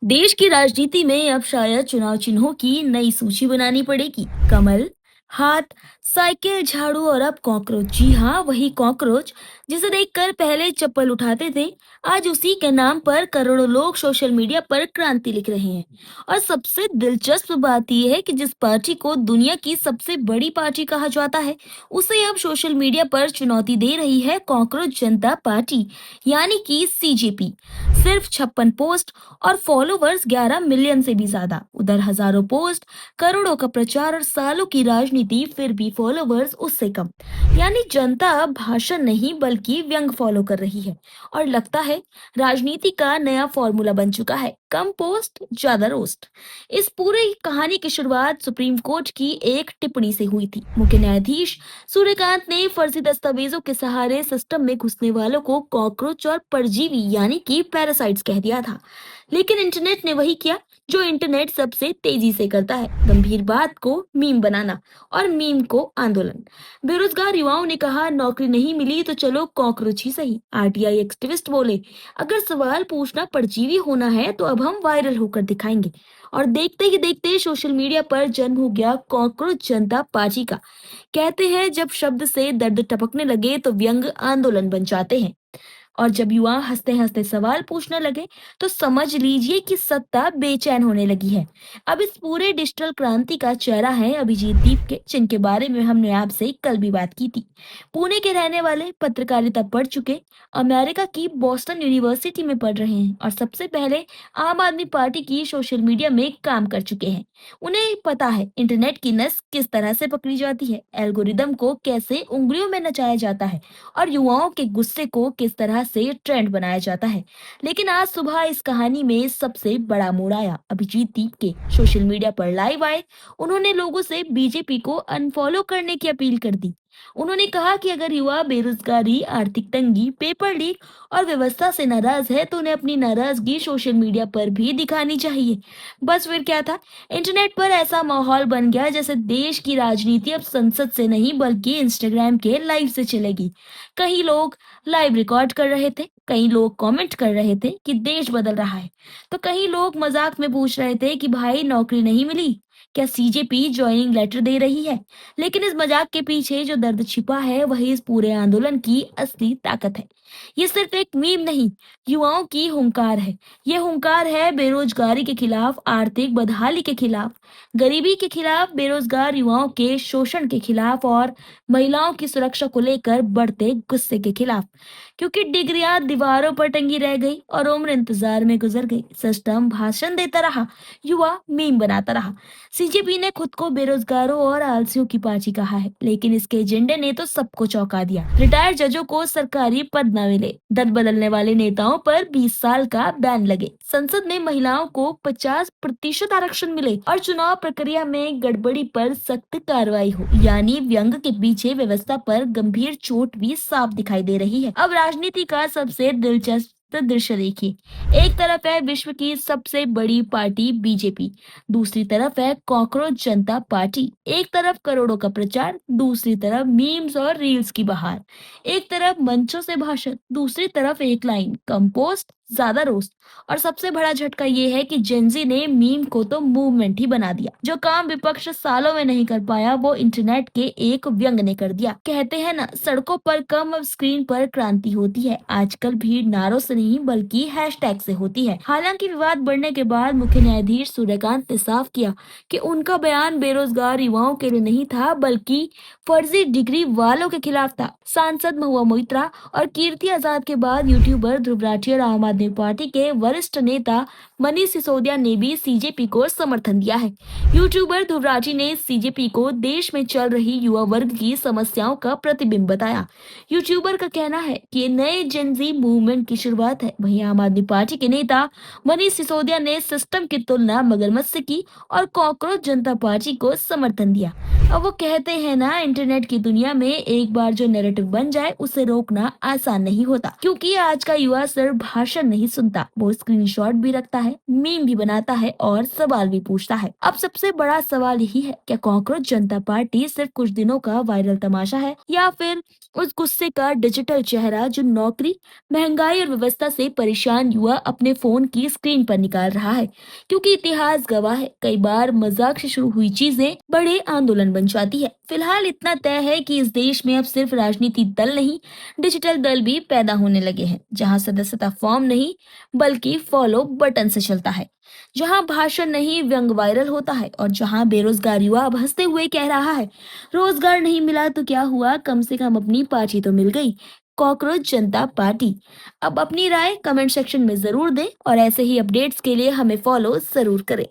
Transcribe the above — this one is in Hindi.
देश की राजनीति में अब शायद चुनाव चिन्हों की नई सूची बनानी पड़ेगी। कमल, हाथ, साइकिल, झाड़ू और अब कॉकरोच। जी हाँ, वही कॉकरोच जिसे देखकर पहले चप्पल उठाते थे। आज उसी के नाम पर करोड़ों लोग सोशल मीडिया पर क्रांति लिख रहे हैं। और सबसे दिलचस्प बात यह है कि जिस पार्टी को दुनिया की सबसे बड़ी पार्टी कहा जाता है, उसे अब सोशल मीडिया पर चुनौती दे रही है कॉकरोच जनता पार्टी, यानी कि सीजेपी। सिर्फ 56 पोस्ट और फॉलोवर्स 11 मिलियन से भी ज्यादा। उधर हजारों पोस्ट, करोड़ों का प्रचार और सालों की राजनीति, फिर भी फॉलोवर्स उससे कम। यानी जनता अब भाषण नहीं बल्कि व्यंग फॉलो कर रही है। और लगता है राजनीति का नया फॉर्मूला बन चुका है, कम पोस्ट ज्यादा रोस्ट। इस पूरी कहानी की शुरुआत सुप्रीम कोर्ट की एक टिप्पणी से हुई थी। मुख्य न्यायाधीश सूर्यकांत ने फर्जी दस्तावेजों के सहारे सिस्टम में घुसने वालों को कॉकरोच और परजीवी यानी कि पैरासाइट्स कह दिया था। लेकिन इंटरनेट ने वही किया जो इंटरनेट सबसे तेजी से करता है, गंभीर बात को मीम बनाना और मीम को आंदोलन। बेरोजगार युवाओं ने कहा नौकरी नहीं मिली तो चलो कॉकरोच ही सही। आरटीआई एक्टिविस्ट बोले अगर सवाल पूछना परजीवी होना है तो अब हम वायरल होकर दिखाएंगे। और देखते ही देखते सोशल मीडिया पर जन्म हो गया कॉकरोच जनता पार्टी का। कहते हैं जब शब्द से दर्द टपकने लगे तो व्यंग आंदोलन बन जाते हैं। और जब युवा हंसते हंसते सवाल पूछने लगे तो समझ लीजिए कि सत्ता बेचैन होने लगी है। अब इस पूरे डिजिटल क्रांति का चेहरा है अभिजीत दीप के, जिनके बारे में हमने आपसे कल भी बात की थी। पुणे के रहने वाले, पत्रकारिता पढ़ चुके, अमेरिका की बॉस्टन यूनिवर्सिटी में पढ़ रहे हैं और सबसे पहले आम आदमी पार्टी की सोशल मीडिया में काम कर चुके हैं। उन्हें पता है इंटरनेट की नस किस तरह से पकड़ी जाती है, एल्गोरिदम को कैसे उंगलियों में नचाया जाता है और युवाओं के गुस्से को किस तरह से ट्रेंड बनाया जाता है। लेकिन आज सुबह इस कहानी में सबसे बड़ा मोड़ आया। अभिजीत दीप के सोशल मीडिया पर लाइव आए। उन्होंने लोगों से बीजेपी को अनफॉलो करने की अपील कर दी। उन्होंने कहा कि अगर युवा बेरोजगारी, आर्थिक तंगी, पेपर लीक और व्यवस्था से नाराज है तो उन्हें अपनी नाराजगी सोशल मीडिया पर भी दिखानी चाहिए। बस फिर क्या था, इंटरनेट पर ऐसा माहौल बन गया जैसे देश की राजनीति अब संसद से नहीं बल्कि इंस्टाग्राम के लाइव से चलेगी। कई लोग लाइव रिकॉर्ड कर रहे थे, कई लोग कमेंट कर रहे थे कि देश बदल रहा है, तो कई लोग मजाक में पूछ रहे थे कि भाई नौकरी नहीं मिली, क्या सीजेपी ज्वाइनिंग लेटर दे रही है। लेकिन इस मजाक के पीछे जो दर्द छिपा है वही इस पूरे आंदोलन की असली ताकत है। ये सिर्फ एक मीम नहीं, युवाओं की हुंकार है। ये हुंकार है बेरोजगारी के खिलाफ, आर्थिक बदहाली के खिलाफ, गरीबी के खिलाफ, बेरोजगार युवाओं के शोषण के खिलाफ और महिलाओं की सुरक्षा को लेकर बढ़ते गुस्से के खिलाफ। क्योंकि डिग्रियां दीवारों पर टंगी रह गई और उम्र इंतजार में गुजर गई, सिस्टम भाषण देता रहा, युवा मीम बनाता रहा। सीजेपी ने खुद को बेरोजगारों और आलसियों की पार्टी कहा है, लेकिन इसके एजेंडे ने तो सबको चौंका दिया। रिटायर्ड जजों को सरकारी पद न मिले, दल बदलने वाले नेताओं पर 20 साल का बैन लगे, संसद में महिलाओं को 50% आरक्षण मिले और चुनाव प्रक्रिया में गड़बड़ी पर सख्त कार्रवाई हो। यानी व्यंग के पीछे व्यवस्था पर गंभीर चोट भी साफ दिखाई दे रही है। अब राजनीति का सबसे दिलचस्प दृश्य देखिए। एक तरफ है विश्व की सबसे बड़ी पार्टी बीजेपी, दूसरी तरफ है कॉकरोच जनता पार्टी। एक तरफ करोड़ों का प्रचार, दूसरी तरफ मीम्स और रील्स की बहार। एक तरफ मंचों से भाषण, दूसरी तरफ एक लाइन, कम पोस्ट ज्यादा रोस्ट। और सबसे बड़ा झटका ये है कि जेंजी ने मीम को तो मूवमेंट ही बना दिया। जो काम विपक्ष सालों में नहीं कर पाया वो इंटरनेट के एक व्यंग ने कर दिया। कहते हैं ना, सड़कों पर कम अब स्क्रीन पर क्रांति होती है। आजकल भीड़ नारों से नहीं बल्कि हैशटैग से होती है। हालांकि विवाद बढ़ने के बाद मुख्य न्यायाधीश सूर्यकांत ने साफ किया कि उनका बयान बेरोजगार युवाओं के लिए नहीं था बल्कि फर्जी डिग्री वालों के खिलाफ था। सांसद महुआ मोइत्रा और कीर्ति आजाद के बाद यूट्यूबर ध्रुव राठी और आम आदमी पार्टी के वरिष्ठ नेता मनीष सिसोदिया ने भी सीजेपी को समर्थन दिया है। यूट्यूबर ध्रुव राठी ने सीजेपी को देश में चल रही युवा वर्ग की समस्याओं का प्रतिबिंब बताया। यूट्यूबर का कहना है कि ये नए जेनजी मूवमेंट की शुरुआत है। वहीं आम आदमी पार्टी के नेता मनीष सिसोदिया ने सिस्टम की तुलना मगरमच्छ से की और कॉकरोच जनता पार्टी को समर्थन दिया। अब वो कहते हैं ना, इंटरनेट की दुनिया में एक बार जो नैरेटिव बन जाए उसे रोकना आसान नहीं होता, क्योंकि आज का युवा सिर्फ भाषण नहीं सुनता, वो स्क्रीनशॉट भी रखता है, मीम भी बनाता है और सवाल भी पूछता है। अब सबसे बड़ा सवाल यही है, क्या कॉकरोच जनता पार्टी सिर्फ कुछ दिनों का वायरल तमाशा है, या फिर उस गुस्से का डिजिटल चेहरा जो नौकरी, महंगाई और व्यवस्था से परेशान युवा अपने फोन की स्क्रीन पर निकाल रहा है। क्योंकि इतिहास गवाह है, कई बार मजाक से शुरू हुई चीजें बड़े आंदोलन बन जाती है। फिलहाल इतना तय है कि इस देश में अब सिर्फ राजनीति दल नहीं, डिजिटल दल भी पैदा होने लगे हैं, जहां सदस्यता फॉर्म नहीं बल्कि फॉलो बटन से चलता है, जहां भाषण नहीं व्यंग वायरल होता है, और जहां बेरोजगार युवा अब हंसते हुए कह रहा है, रोजगार नहीं मिला तो क्या हुआ, कम से कम अपनी पार्टी तो मिल गई। कॉकरोच जनता पार्टी। अब अपनी राय कमेंट सेक्शन में जरूर दें और ऐसे ही अपडेट्स के लिए हमें फॉलो जरूर करें।